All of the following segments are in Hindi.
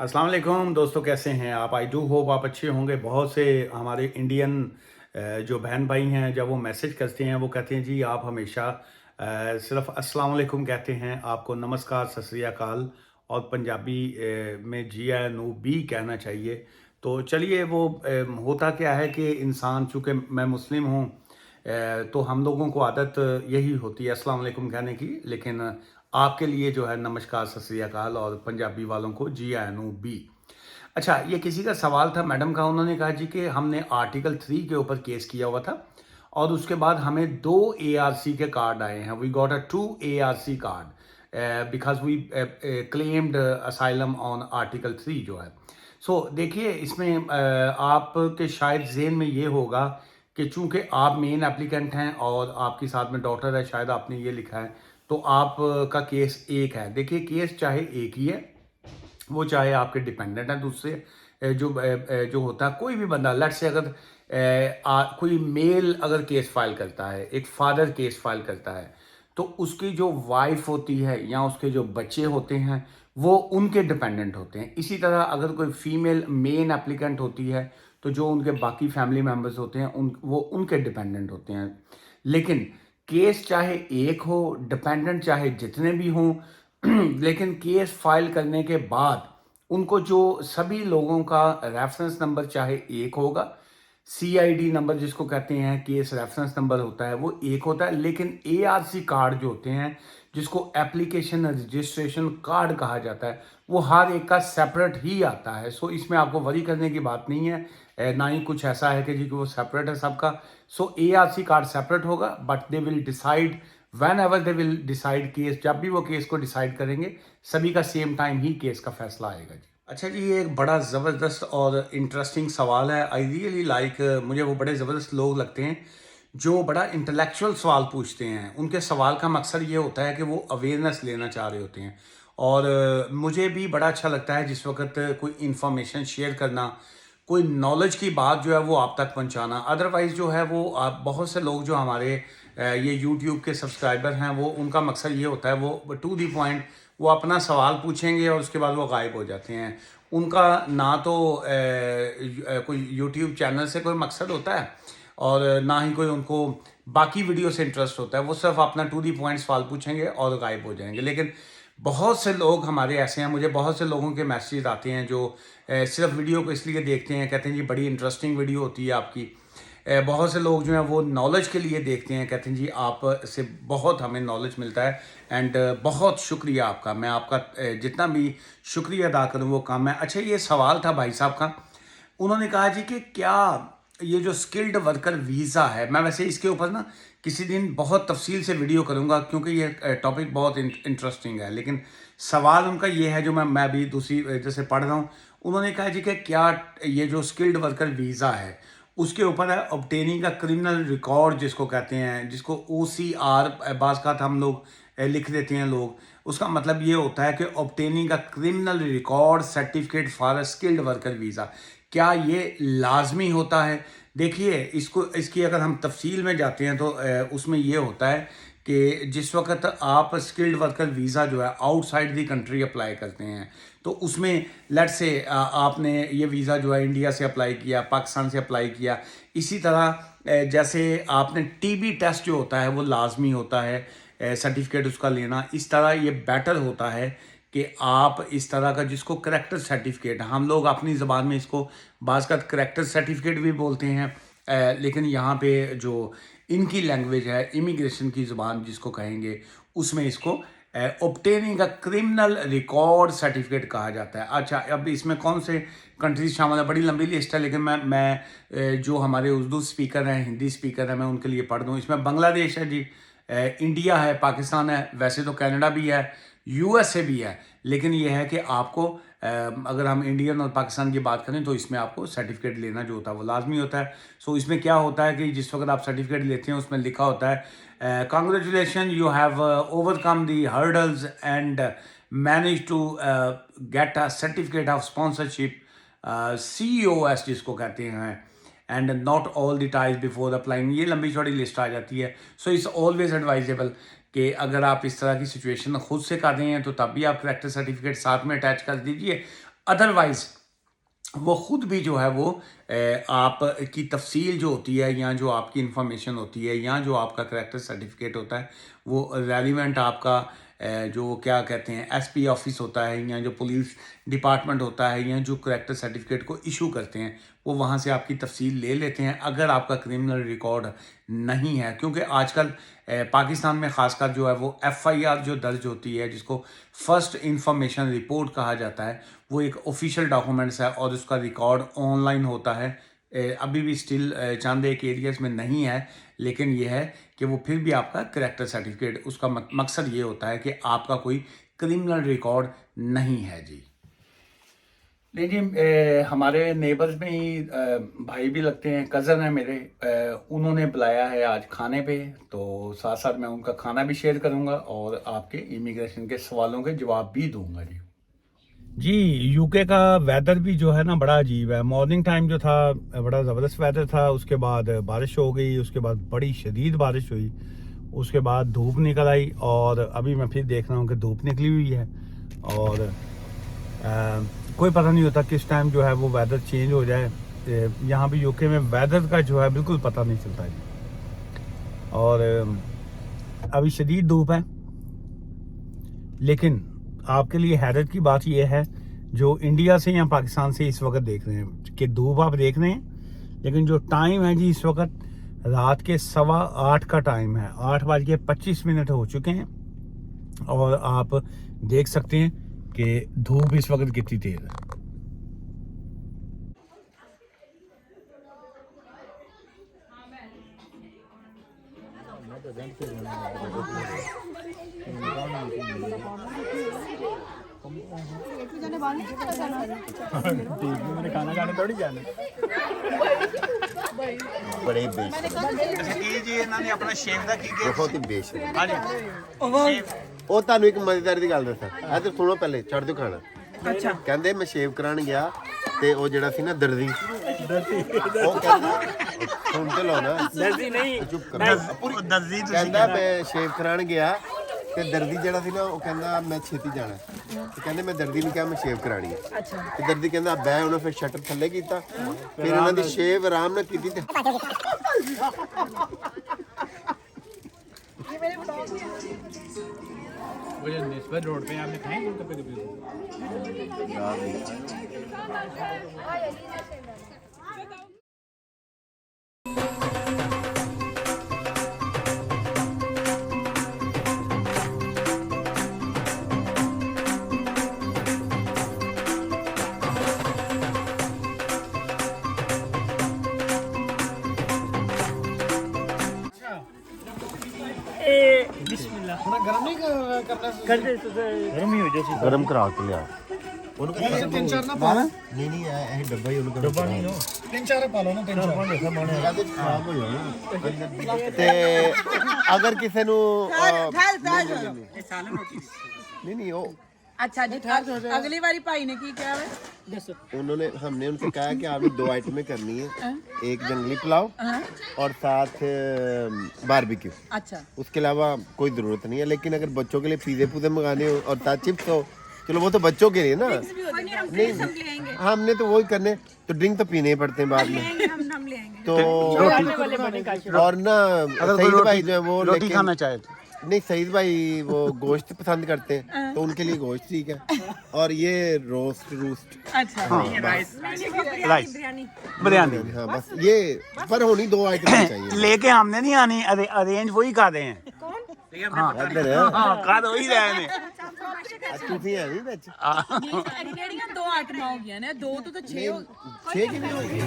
अस्सलाम वालेकुम दोस्तों, कैसे हैं आप? आई डू होप आप अच्छे होंगे। बहुत से हमारे इंडियन जो बहन भाई हैं, जब वो मैसेज करते हैं वो कहते हैं जी आप हमेशा सिर्फ अस्सलाम वालेकुम कहते हैं, आपको नमस्कार, सत श्री अकाल और पंजाबी में जी आई नो बी कहना चाहिए। तो चलिए वो होता क्या है कि इंसान, चूँकि मैं मुस्लिम हूँ, तो हम लोगों को आदत यही होती है अस्सलाम वालेकुम कहने की, लेकिन आपके लिए जो है नमस्कार, सत श्री अकाल और पंजाबी वालों को जी आई नो बी। अच्छा, ये किसी का सवाल था मैडम का, उन्होंने कहा जी कि हमने आर्टिकल 3 के ऊपर केस किया हुआ था और उसके बाद हमें 2 एआरसी के कार्ड आए हैं। We got a 2 ARC card because we claimed asylum on article 3 जो है। देखिए इसमें आपके शायद ज़हन में ये होगा कि चूँकि आप मेन एप्लीकेंट हैं और आपके साथ में डॉटर है, शायद आपने ये लिखा है, तो आपका केस एक है। देखिए केस चाहे एक ही है, वो चाहे आपके डिपेंडेंट हैं दूसरे जो होता है कोई भी बंदा, लेट्स से अगर कोई मेल अगर केस फाइल करता है, एक फादर केस फाइल करता है, तो उसकी जो वाइफ होती है या उसके जो बच्चे होते हैं वो उनके डिपेंडेंट होते हैं। इसी तरह अगर कोई फीमेल मेन एप्लीकेंट होती है तो जो उनके बाकी फैमिली मेम्बर्स होते हैं वो उनके डिपेंडेंट होते हैं। लेकिन केस चाहे एक हो, डिपेंडेंट चाहे जितने भी हों, लेकिन केस फाइल करने के बाद उनको जो सभी लोगों का रेफरेंस नंबर चाहे एक होगा, सीआईडी नंबर जिसको कहते हैं, केस रेफरेंस नंबर होता है, वो एक होता है, लेकिन एआरसी कार्ड जो होते हैं, जिसको एप्लीकेशन रजिस्ट्रेशन कार्ड कहा जाता है, वो हर एक का सेपरेट ही आता है। इसमें आपको वरी करने की बात नहीं है, ना ही कुछ ऐसा है कि जी कि वो सेपरेट है सबका। एआरसी कार्ड सेपरेट होगा, but they will decide van ever they will decide case, जब भी वो केस को डिसाइड करेंगे सभी का सेम टाइम ही केस का फैसला आएगा जी। अच्छा जी, ये एक बड़ा ज़बरदस्त और इंटरेस्टिंग सवाल है। आई रियली लाइक, मुझे वो बड़े ज़बरदस्त लोग लगते हैं जो बड़ा इंटेलेक्चुअल सवाल पूछते हैं। उनके सवाल का मकसद ये होता है कि वो अवेयरनेस लेना चाह रहे होते हैं और मुझे भी बड़ा अच्छा लगता है जिस वक्त कोई इंफॉर्मेशन शेयर करना, कोई नॉलेज की बात जो है वो आप तक पहुंचाना। अदरवाइज़ जो है वो आप, बहुत से लोग जो हमारे ये यूट्यूब के सब्सक्राइबर हैं, वो उनका मकसद ये होता है, वो टू दी पॉइंट वो अपना सवाल पूछेंगे और उसके बाद वो गायब हो जाते हैं। उनका ना तो कोई यूट्यूब चैनल से कोई मकसद होता है और ना ही कोई उनको बाकी वीडियो से इंटरेस्ट होता है। वो सिर्फ अपना टू दी पॉइंट सवाल पूछेंगे और गायब हो जाएंगे। लेकिन बहुत से लोग हमारे ऐसे हैं, मुझे बहुत से लोगों के मैसेज आते हैं जो सिर्फ वीडियो को इसलिए देखते हैं, कहते हैं जी बड़ी इंटरेस्टिंग वीडियो होती है आपकी। बहुत से लोग जो हैं वो नॉलेज के लिए देखते हैं, कहते हैं जी आप से बहुत हमें नॉलेज मिलता है एंड बहुत शुक्रिया आपका। मैं आपका जितना भी शुक्रिया अदा करूँ वो कम है। अच्छा, ये सवाल था भाई साहब का, उन्होंने कहा जी कि क्या ये जो स्किल्ड वर्कर वीज़ा है, मैं वैसे इसके ऊपर ना किसी दिन बहुत तफसील से वीडियो करूंगा क्योंकि ये टॉपिक बहुत इंटरेस्टिंग है। लेकिन सवाल उनका ये है जो मैं अभी दूसरी जैसे पढ़ रहा हूँ। उन्होंने कहा जी कि क्या ये जो स्किल्ड वर्कर वीज़ा है उसके ऊपर है ऑब्टेनिंग का क्रिमिनल रिकॉर्ड जिसको कहते हैं, जिसको OCR बाज़ का हम लोग लिख देते हैं लोग। उसका मतलब ये होता है कि ऑब्टेनिंग का criminal record certificate for a skilled worker visa, क्या ये लाजमी होता है? देखिए इसकी अगर हम तफसील में जाते हैं तो उसमें ये होता है कि जिस वक्त आप स्किल्ड वर्कर वीज़ा जो है आउटसाइड दी कंट्री अप्लाई करते हैं, तो उसमें लेट्स से आपने ये वीज़ा जो है इंडिया से अप्लाई किया, पाकिस्तान से अप्लाई किया, इसी तरह जैसे आपने टीबी टेस्ट जो होता है वो लाजमी होता है सर्टिफिकेट उसका लेना। इस तरह ये बेटर होता है कि आप इस तरह का, जिसको करेक्टर सर्टिफिकेट, हम लोग अपनी ज़बान में इसको बाज़ का करेक्टर सर्टिफिकेट भी बोलते हैं, लेकिन यहाँ पे जो इनकी लैंग्वेज है, इमिग्रेशन की ज़बान जिसको कहेंगे, उसमें इसको obtaining a criminal record certificate कहा जाता है। अच्छा, अब इसमें कौन से कंट्रीज शामिल है, बड़ी लंबी लिस्ट है, लेकिन मैं जो हमारे उर्दू स्पीकर हैं, हिंदी स्पीकर हैं, मैं उनके लिए पढ़ दूँ। इसमें बांग्लादेश है जी, इंडिया है, पाकिस्तान है, वैसे तो कनाडा भी है, USA भी है, लेकिन ये है कि आपको अगर हम इंडियन और पाकिस्तान की बात करें तो इसमें आपको सर्टिफिकेट लेना जो होता है वो लाजमी होता है। इसमें क्या होता है कि जिस वक्त आप सर्टिफिकेट लेते हैं उसमें लिखा होता है congratulation, you have overcome the hurdles and manage to get a certificate of sponsorship, COS जिसको कहते हैं, and not all the ties before applying. ये लंबी चौड़ी लिस्ट आ जाती है। इट्स ऑलवेज एडवाइजेबल कि अगर आप इस तरह की सिचुएशन खुद से कर रहे हैं तो तब भी आप करेक्टर सर्टिफिकेट साथ में अटैच कर दीजिए। अदरवाइज़ वो ख़ुद भी जो है वो आप की तफ़सील जो होती है या जो आपकी इंफॉर्मेशन होती है या जो आपका करैक्टर सर्टिफिकेट होता है वो रेलिवेंट आपका जो क्या कहते हैं एसपी ऑफिस होता है या जो पुलिस डिपार्टमेंट होता है या जो करैक्टर सर्टिफिकेट को इशू करते हैं वो वहाँ से आपकी तफ़सील ले लेते हैं अगर आपका क्रिमिनल रिकॉर्ड नहीं है। क्योंकि आजकल पाकिस्तान में ख़ासकर जो है वो एफआईआर जो दर्ज होती है जिसको फर्स्ट इंफॉर्मेशन रिपोर्ट कहा जाता है वो एक ऑफिशियल डॉक्यूमेंट्स है और उसका रिकॉर्ड ऑनलाइन होता है। अभी भी स्टिल चंद एक एरियाज में नहीं है लेकिन ये है कि वो फिर भी आपका करैक्टर सर्टिफिकेट उसका मकसद ये होता है कि आपका कोई क्रिमिनल रिकॉर्ड नहीं है जी। लेकिन हमारे नेबर्स में ही भाई भी लगते हैं, कज़न है मेरे, उन्होंने बुलाया है आज खाने पे, तो साथ साथ मैं उनका खाना भी शेयर करूंगा और आपके इमिग्रेशन के सवालों के जवाब भी दूंगा जी। जी यूके का वेदर भी जो है ना बड़ा अजीब है। मॉर्निंग टाइम जो था बड़ा ज़बरदस्त वेदर था, उसके बाद बारिश हो गई, उसके बाद बड़ी शदीद बारिश हुई, उसके बाद धूप निकल आई और अभी मैं फिर देख रहा हूँ कि धूप निकली हुई है और कोई पता नहीं होता किस टाइम जो है वो वेदर चेंज हो जाए। यहाँ भी यूके में वेदर का जो है बिल्कुल पता नहीं चलता है और अभी शदीद धूप है। लेकिन आपके लिए हैरत की बात यह है जो इंडिया से या पाकिस्तान से इस वक्त देख रहे हैं कि धूप आप देख रहे हैं, लेकिन जो टाइम है जी इस वक्त रात के 8:15 का टाइम है, 8:25 हो चुके हैं और आप देख सकते हैं कि धूप इस वक्त कितनी तेज है। खाना खाने थोड़ी जाना बड़े जी इन्होंने अपना शेव का की बहुत ही बेशर्म। हाँ जी ਉਹ ਤੁਹਾਨੂੰ ਇੱਕ ਮਜ਼ੇਦਾਰ ਦੀ ਗੱਲ ਦੱਸਾਂ, ਇਹ ਤੇ ਸੁਣੋ ਪਹਿਲੇ, ਛੱਡ ਦਿਓ ਖਾਣਾ। ਅੱਛਾ ਕਹਿੰਦੇ ਮੈਂ ਸ਼ੇਵ ਕਰਾਉਣ ਗਿਆ ਤੇ ਉਹ ਜਿਹੜਾ ਸੀ ਨਾ ਦਰਦੀ ਉਹ ਕਹਿੰਦਾ ਸੁਣ ਤੇ ਲਓ ਨਾ, ਦਰਦੀ ਨਹੀਂ ਚੁੱਪ ਕਰੋ, दर्जी ਕਹਿੰਦਾ ਮੈਂ ਸ਼ੇਵ ਕਰਾਉਣ ਗਿਆ ਤੇ ਦਰਦੀ ਜਿਹੜਾ ਸੀ ਨਾ ਉਹ ਕਹਿੰਦਾ ਮੈਂ ਛੇਤੀ ਜਾਣਾ ਤੇ ਕਹਿੰਦੇ ਮੈਂ ਦਰਦੀ ਨੂੰ ਕਿਹਾ ਮੈਂ ਸ਼ੇਵ ਕਰਾਣੀ ਹੈ। ਅੱਛਾ ਤੇ ਦਰਦੀ ਕਹਿੰਦਾ ਬੈ, ਉਹਨੇ ਫਿਰ ਸ਼ਟਰ ਥੱਲੇ ਕੀਤਾ, ਫਿਰ ਇਹਨਾਂ ਦੀ ਸ਼ੇਵ ਆਰਾਮ ਨਾਲ ਕੀਤੀ ਤੇ वो जो निस्बत रोड पे आपने खाए गोलगप्पे कभी? ਗਰਮ ਕਰਾ ਕੇ ਲਿਆ ਉਹਨੂੰ ਕਹਿੰਦਾ ਤਿੰਨ ਚਾਰ ਨਾ ਪਾ ਨਹੀਂ ਨਹੀਂ ਇਹ ਡੱਬਾ ਹੀ ਉਹਨੂੰ ਡੱਬਾ ਨਹੀਂ ਹੋ तीन चार पा लो ना, तीन चार ਕਹਿੰਦੇ ਖਰਾਬ ਹੋ ਜਾਣਾ ਤੇ ਅਗਰ ਕਿਸੇ ਨੂੰ नहीं नहीं वो अच्छा जी, अगली बारी भाई ने की क्या है? उन्होंने हमने उनसे कहा कि आपने 2 आइटमें करनी है, एक जंगली पुलाव और साथ बारबेक्यू। अच्छा, उसके अलावा कोई ज़रूरत नहीं है, लेकिन अगर बच्चों के लिए पिज़्ज़े पुज़े मंगाने हो और साथ चिप्स हो, चलो वो तो बच्चों के लिए ना, नहीं हमने तो वही करने, तो ड्रिंक तो पीने ही पड़ते हैं बाद में। तो और ना सईद भाई जो है वो रोटी खाना चाहे थे। नहीं सईद भाई वो गोश्त पसंद करते हैं तो उनके लिए गोश्त ठीक है, और ये रोस्ट अच्छा, राइस बिरयानी हाँ बस ये पर होनी 2 आइटम चाहिए। लेके हमने नहीं आनी, अरेंज वही कर रहे हैं। इधर है कर वही रहे हैं। ਤੁਸੀਂ ਹੈ ਨਹੀਂ ਵਿੱਚ ਜਿਹੜੀਆਂ 2 ਆਈਟਮਾਂ ਹੋ ਗਈਆਂ ਨੇ, 2 ਤੋਂ ਤਾਂ 6 ਹੋ 6 ਕਿਵੇਂ ਹੋ ਗਏ?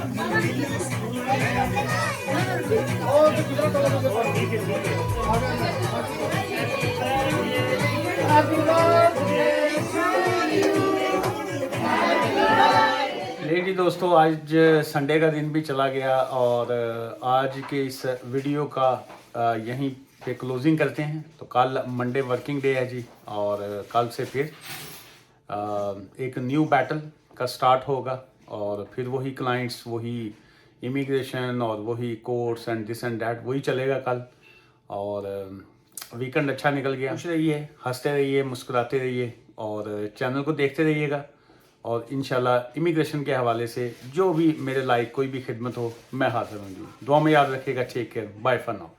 जी दोस्तों, आज संडे का दिन भी चला गया और आज के इस वीडियो का यहीं पे क्लोजिंग करते हैं। तो कल मंडे वर्किंग डे है जी और कल से फिर एक न्यू बैटल का स्टार्ट होगा और फिर वही क्लाइंट्स, वही इमिग्रेशन और वही courts and this and that वही चलेगा कल। और वीकेंड अच्छा निकल गया। खुश रहिए, हंसते रहिए, मुस्कुराते रहिए और चैनल को देखते रहिएगा और इंशाल्लाह इमिग्रेशन के हवाले से जो भी मेरे लायक कोई भी खिदमत हो मैं हाजिर हूँ जी। दुआ में याद रखिएगा। Take care, bye for now.